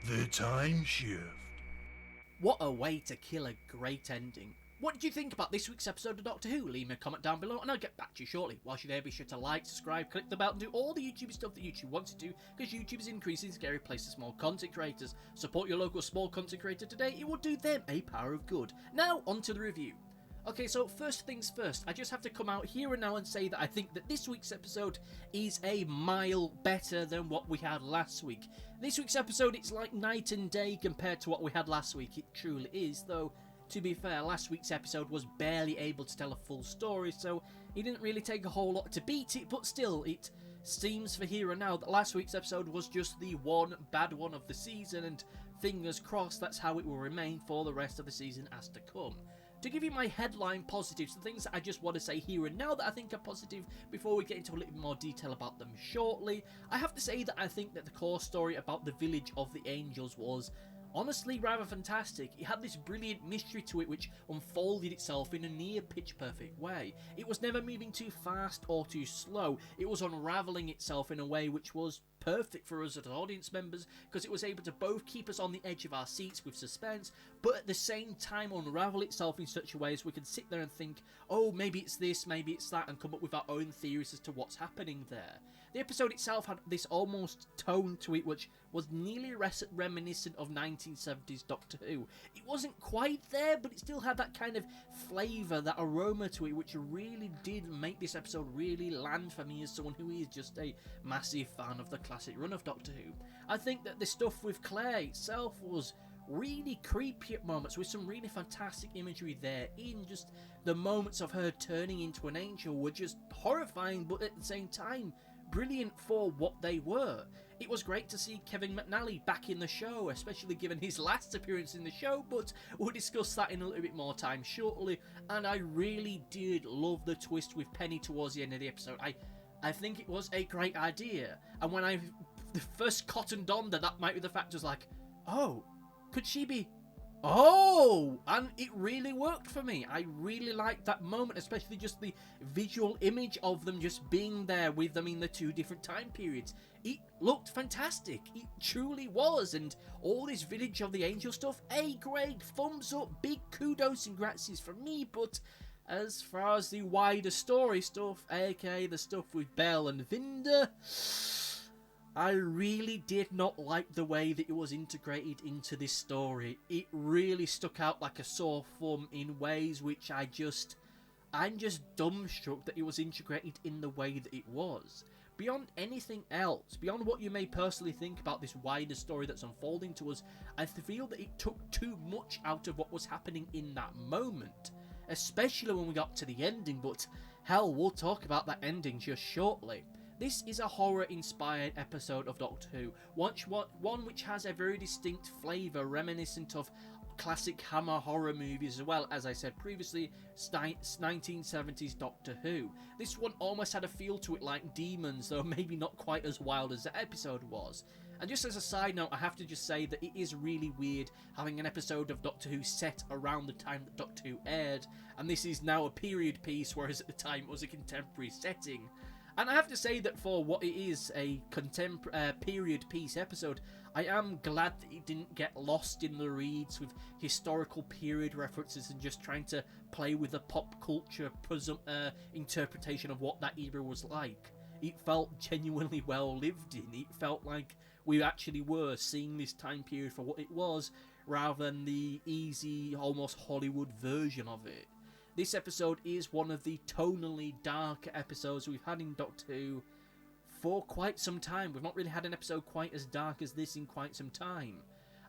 The Timeshift. What a way to kill a great ending. What did you think about this week's episode of Doctor Who? Leave me a comment down below and I'll get back to you shortly. Whilst you're there, be sure to like, subscribe, click the bell and do all the YouTube stuff that YouTube wants to do, because YouTube is increasing scary place to small content creators. Support your local small content creator today, it will do them a power of good. Now, on to the review. Okay, so first things first, I just have to come out here and now and say that I think that this week's episode is a mile better than what we had last week. This week's episode, it's like night and day compared to what we had last week. It truly is, though, to be fair, last week's episode was barely able to tell a full story, so it didn't really take a whole lot to beat it, but still, it seems for here and now that last week's episode was just the one bad one of the season, and fingers crossed that's how it will remain for the rest of the season as to come. To give you my headline positives, the things that I just want to say here and now that I think are positive before we get into a little bit more detail about them shortly, I have to say that I think that the core story about the village of the angels was honestly rather fantastic. It had this brilliant mystery to it which unfolded itself in a near pitch perfect way. It was never moving too fast or too slow. It was unravelling itself in a way which was perfect for us as audience members, because it was able to both keep us on the edge of our seats with suspense, but at the same time unravel itself in such a way as we can sit there and think, oh, maybe it's this, maybe it's that, and come up with our own theories as to what's happening there. The episode itself had this almost tone to it which was nearly reminiscent of 1970s Doctor Who. It wasn't quite there, but it still had that kind of flavour, that aroma to it, which really did make this episode really land for me as someone who is just a massive fan of the classic run of Doctor Who. I think that the stuff with Claire itself was really creepy at moments, with some really fantastic imagery there. In just the moments of her turning into an angel were just horrifying, but at the same time brilliant for what they were. It was great to see Kevin McNally back in the show, especially given his last appearance in the show, but we'll discuss that in a little bit more time shortly. And I really did love the twist with Penny towards the end of the episode. I think it was a great idea, and when I first cottoned on that might be the fact, I was like, oh, could she be? Oh! And it really worked for me. I really liked that moment, especially just the visual image of them just being there with them in the two different time periods. It looked fantastic. It truly was. And all this Village of the Angel stuff, A grade, thumbs up, big kudos and gratsies from me. But as far as the wider story stuff, aka the stuff with Belle and Vinda, I really did not like the way that it was integrated into this story. It really stuck out like a sore thumb in ways which I'm just dumbstruck that it was integrated in the way that it was. Beyond anything else, beyond what you may personally think about this wider story that's unfolding to us, I feel that it took too much out of what was happening in that moment. Especially when we got to the ending, but hell, we'll talk about that ending just shortly. This is a horror-inspired episode of Doctor Who, one which has a very distinct flavour reminiscent of classic Hammer horror movies, as well as I said previously, 1970s Doctor Who. This one almost had a feel to it like Demons, though maybe not quite as wild as the episode was. And just as a side note, I have to just say that it is really weird having an episode of Doctor Who set around the time that Doctor Who aired, and this is now a period piece, whereas at the time it was a contemporary setting. And I have to say that for what it is, a period piece episode, I am glad that it didn't get lost in the reeds with historical period references and just trying to play with the pop culture interpretation of what that era was like. It felt genuinely well lived in. It felt like we actually were seeing this time period for what it was, rather than the easy, almost Hollywood version of it. This episode is one of the tonally darker episodes we've had in Doctor Who for quite some time. We've not really had an episode quite as dark as this in quite some time.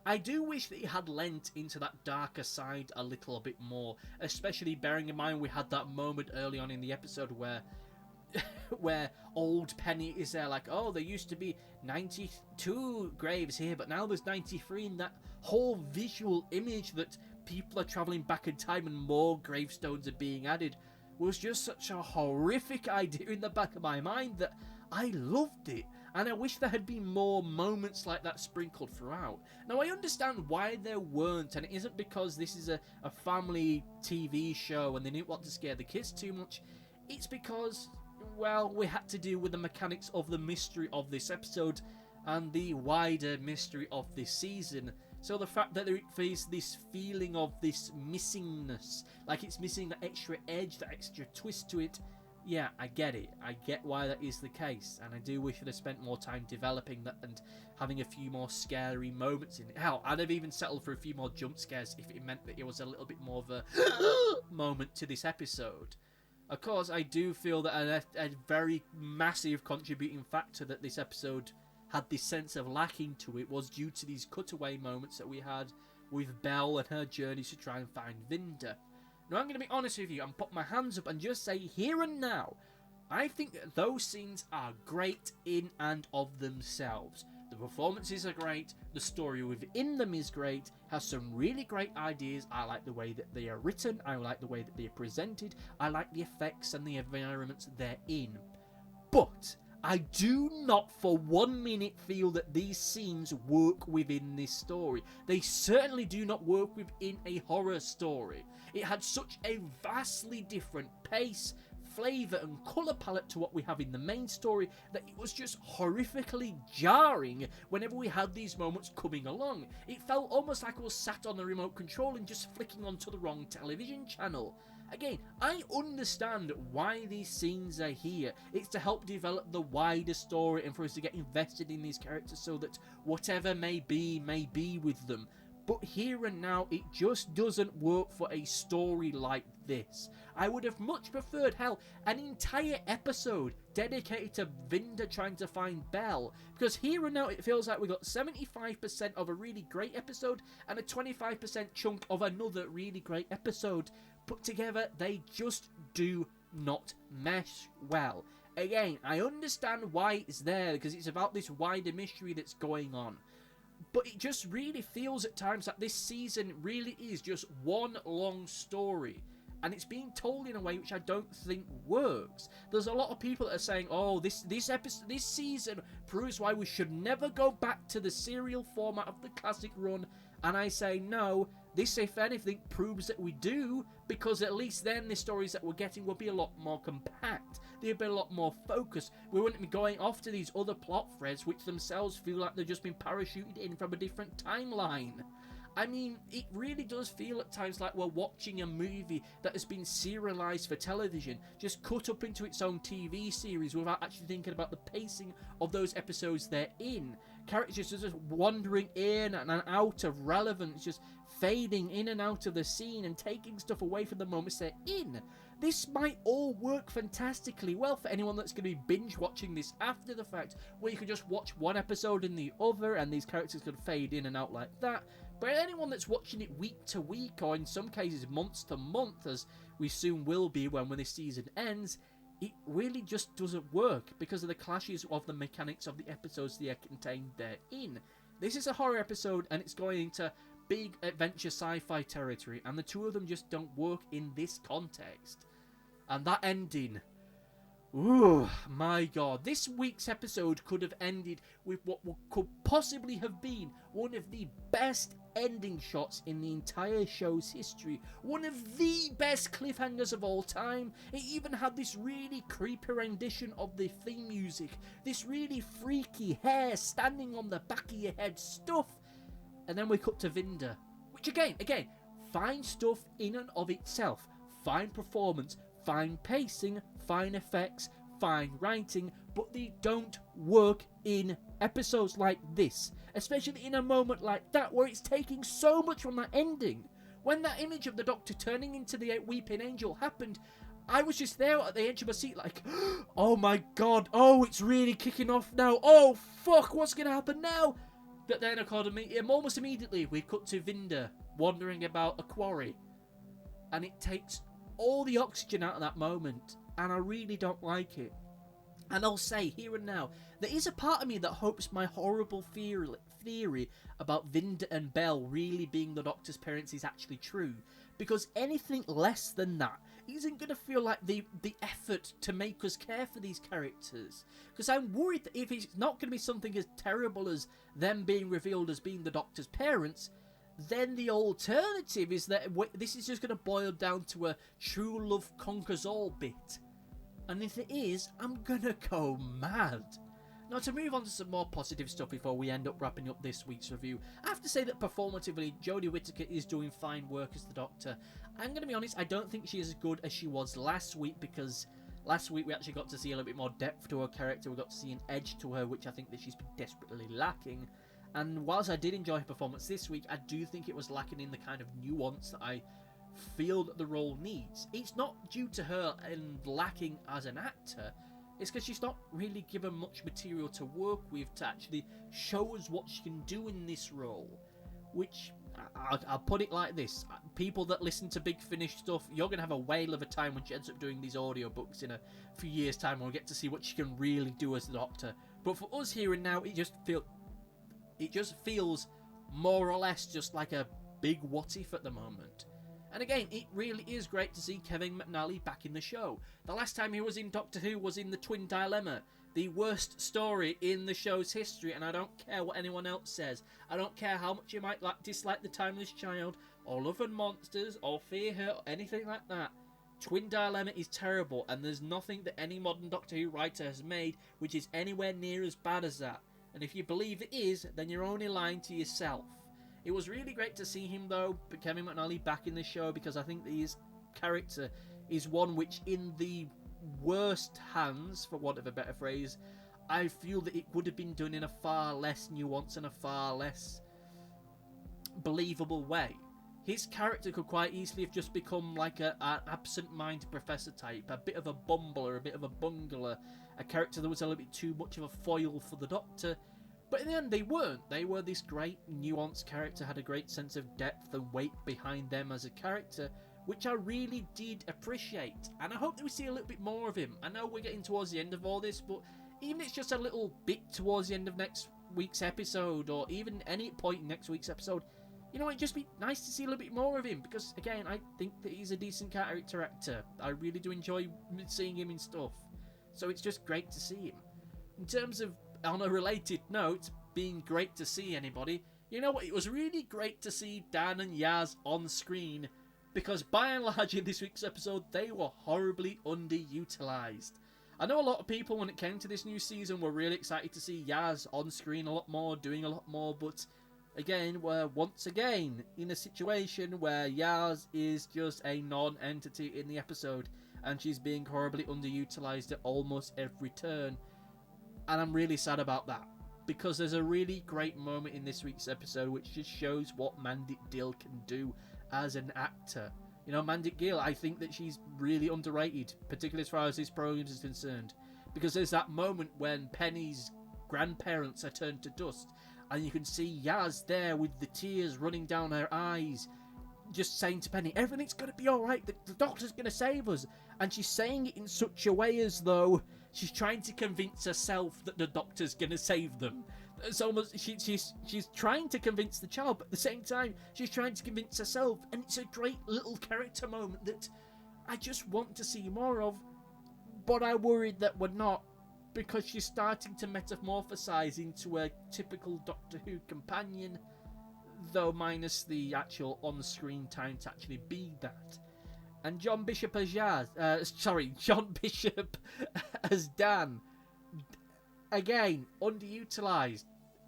I do wish that it had lent into that darker side a little bit more, especially bearing in mind we had that moment early on in the episode where old Penny is there like, oh, there used to be 92 graves here, but now there's 93, and that whole visual image that people are travelling back in time and more gravestones are being added was just such a horrific idea in the back of my mind that I loved it, and I wish there had been more moments like that sprinkled throughout. Now, I understand why there weren't, and it isn't because this is a family TV show and they didn't want to scare the kids too much. It's because, well, we had to deal with the mechanics of the mystery of this episode, and the wider mystery of this season. So the fact that there is this feeling of this missingness, like it's missing that extra edge, that extra twist to it, yeah, I get it. I get why that is the case, and I do wish I'd have spent more time developing that and having a few more scary moments in it. Hell, I'd have even settled for a few more jump scares if it meant that it was a little bit more of a moment to this episode. Of course, I do feel that a very massive contributing factor that this episode had this sense of lacking to it was due to these cutaway moments that we had with Belle and her journeys to try and find Vinda. Now, I'm going to be honest with you and put my hands up and just say here and now, I think that those scenes are great in and of themselves. The performances are great, the story within them is great, has some really great ideas. I like the way that they are written, I like the way that they are presented, I like the effects and the environments they're in. But I do not for 1 minute feel that these scenes work within this story. They certainly do not work within a horror story. It had such a vastly different pace, flavour and colour palette to what we have in the main story that it was just horrifically jarring whenever we had these moments coming along. It felt almost like I was sat on the remote control and just flicking onto the wrong television channel. Again, I understand why these scenes are here. It's to help develop the wider story and for us to get invested in these characters so that whatever may be with them. But here and now, it just doesn't work for a story like this. I would have much preferred, hell, an entire episode dedicated to Vinda trying to find Belle. Because here and now, it feels like we got 75% of a really great episode and a 25% chunk of another really great episode. Put together, they just do not mesh well. Again, I understand why it's there, because it's about this wider mystery that's going on. But it just really feels at times that this season really is just one long story. And it's being told in a way which I don't think works. There's a lot of people that are saying, oh, this season proves why we should never go back to the serial format of the classic run. And I say, no, this, if anything, proves that we do, because at least then the stories that we're getting will be a lot more compact. They'll be a lot more focused. We wouldn't be going off to these other plot threads which themselves feel like they've just been parachuted in from a different timeline. I mean, it really does feel at times like we're watching a movie that has been serialized for television, just cut up into its own TV series without actually thinking about the pacing of those episodes they're in. Characters are just wandering in and out of relevance, just fading in and out of the scene and taking stuff away from the moments they're in. This might all work fantastically well for anyone that's going to be binge watching this after the fact, where you can just watch one episode in the other and these characters can fade in and out like that. But anyone that's watching it week to week, or in some cases months to month, as we soon will be when this season ends, it really just doesn't work because of the clashes of the mechanics of the episodes they are contained therein. This is a horror episode and it's going into big adventure sci-fi territory, and the two of them just don't work in this context. And that ending, ooh, my god. This week's episode could have ended with what could possibly have been one of the best ending shots in the entire show's history. One of the best cliffhangers of all time. It even had this really creepy rendition of the theme music. This really freaky hair standing on the back of your head stuff. And then we cut to Vinda. Which again, fine stuff in and of itself. Fine performance, fine pacing, fine effects, fine writing, but they don't work in episodes like this, especially in a moment like that where it's taking so much from that ending. When that image of the Doctor turning into the Weeping Angel happened, I was just there at the edge of my seat like, oh my god, oh, it's really kicking off now, oh fuck, what's gonna happen now? But then almost immediately we cut to Vinda wandering about a quarry, and it takes all the oxygen out of that moment, and I really don't like it. And I'll say here and now, there is a part of me that hopes my horrible theory about Vinda and Belle really being the Doctor's parents is actually true, because anything less than that isn't going to feel like the effort to make us care for these characters. Because I'm worried that if it's not going to be something as terrible as them being revealed as being the Doctor's parents, then the alternative is that this is just going to boil down to a true love conquers all bit. And if it is, I'm going to go mad. Now, to move on to some more positive stuff before we end up wrapping up this week's review, I have to say that performatively, Jodie Whittaker is doing fine work as the Doctor. I'm going to be honest, I don't think she is as good as she was last week, because last week we actually got to see a little bit more depth to her character, we got to see an edge to her, which I think that she's been desperately lacking. And whilst I did enjoy her performance this week, I do think it was lacking in the kind of nuance that I feel that the role needs. It's not due to her and lacking as an actor, it's because she's not really given much material to work with to actually show us what she can do in this role. Which, I'll put it like this, people that listen to Big Finish stuff, you're going to have a whale of a time when she ends up doing these audiobooks in a few years' time, and we'll get to see what she can really do as the Doctor. But for us here and now, it just feels more or less just like a big what if at the moment. And again, it really is great to see Kevin McNally back in the show. The last time he was in Doctor Who was in The Twin Dilemma, the worst story in the show's history, and I don't care what anyone else says. I don't care how much you might dislike The Timeless Child, or Love and Monsters, or Fear Her, or anything like that. Twin Dilemma is terrible, and there's nothing that any modern Doctor Who writer has made which is anywhere near as bad as that. And if you believe it is, then you're only lying to yourself. It was really great to see him, though, Kevin McNally, back in the show, because I think that his character is one which, in the worst hands, for want of a better phrase, I feel that it would have been done in a far less nuanced and a far less believable way. His character could quite easily have just become like an absent-minded professor type, a bit of a bumbler, a bit of a bungler, a character that was a little bit too much of a foil for the Doctor. But in the end, they weren't. They were this great, nuanced character, had a great sense of depth and weight behind them as a character, which I really did appreciate. And I hope that we see a little bit more of him. I know we're getting towards the end of all this, but even if it's just a little bit towards the end of next week's episode, or even any point in next week's episode, you know, it'd just be nice to see a little bit more of him, because, again, I think that he's a decent character actor. I really do enjoy seeing him in stuff. So it's just great to see him. In terms of, on a related note, being great to see anybody, you know what, it was really great to see Dan and Yaz on screen, because by and large in this week's episode, they were horribly underutilised. I know a lot of people, when it came to this new season, were really excited to see Yaz on screen a lot more, doing a lot more, but again, we're once again in a situation where Yaz is just a non-entity in the episode, and she's being horribly underutilised at almost every turn. And I'm really sad about that, because there's a really great moment in this week's episode which just shows what Mandip Gill can do as an actor. You know, Mandip Gill, I think that she's really underrated, particularly as far as this program is concerned, because there's that moment when Penny's grandparents are turned to dust, and you can see Yaz there with the tears running down her eyes, just saying to Penny, everything's going to be alright, the Doctor's going to save us. And she's saying it in such a way as though she's trying to convince herself that the Doctor's going to save them. It's almost, she's trying to convince the child, but at the same time, she's trying to convince herself. And it's a great little character moment that I just want to see more of, but I'm worried that we're not, because she's starting to metamorphosize into a typical Doctor Who companion, though minus the actual on-screen time to actually be that. And John Bishop as John Bishop as Dan, again, underutilised.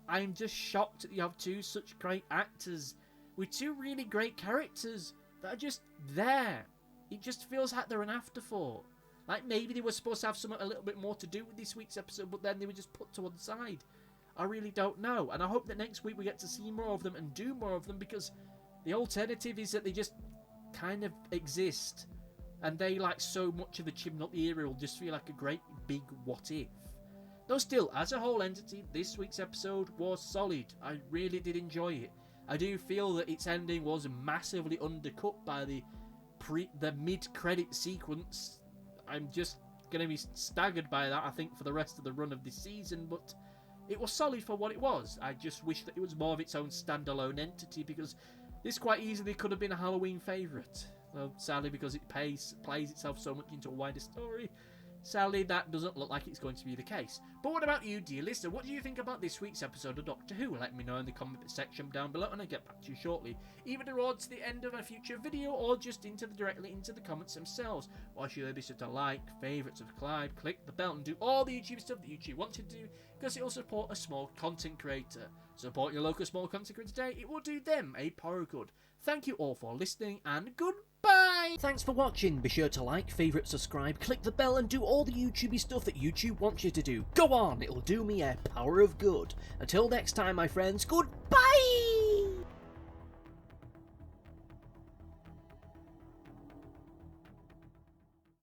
I'm just shocked that you have two such great actors with two really great characters that are just there. It just feels like they're an afterthought. Like maybe they were supposed to have something a little bit more to do with this week's episode, but then they were just put to one side. I really don't know, and I hope that next week we get to see more of them and do more of them, because the alternative is that they just kind of exist, and they, like so much of the Chibnall era, will just feel like a great big what if. Though still, as a whole entity, this week's episode was solid. I really did enjoy it. I do feel that its ending was massively undercut by the mid-credit sequence. I'm just going to be staggered by that, I think, for the rest of the run of this season, but it was solid for what it was. I just wish that it was more of its own standalone entity, because this quite easily could have been a Halloween favourite. Though sadly, because it plays itself so much into a wider story, Sadly, that doesn't look like it's going to be the case. But what about you, dear listener? What do you think about this week's episode of Doctor Who? Let me know in the comment section down below and I'll get back to you shortly. Either towards the end of a future video or just directly into the comments themselves. Whilst you'll be sure to like, favourite, subscribe, click the bell and do all the YouTube stuff that YouTube wants you to do, because it will support a small content creator. Support your local small content creator today, it will do them a power good. Thank you all for listening and goodbye! Thanks for watching. Be sure to like, favourite, subscribe, click the bell and do all the YouTubey stuff that YouTube wants you to do. Go on, it'll do me a power of good. Until next time, my friends, goodbye!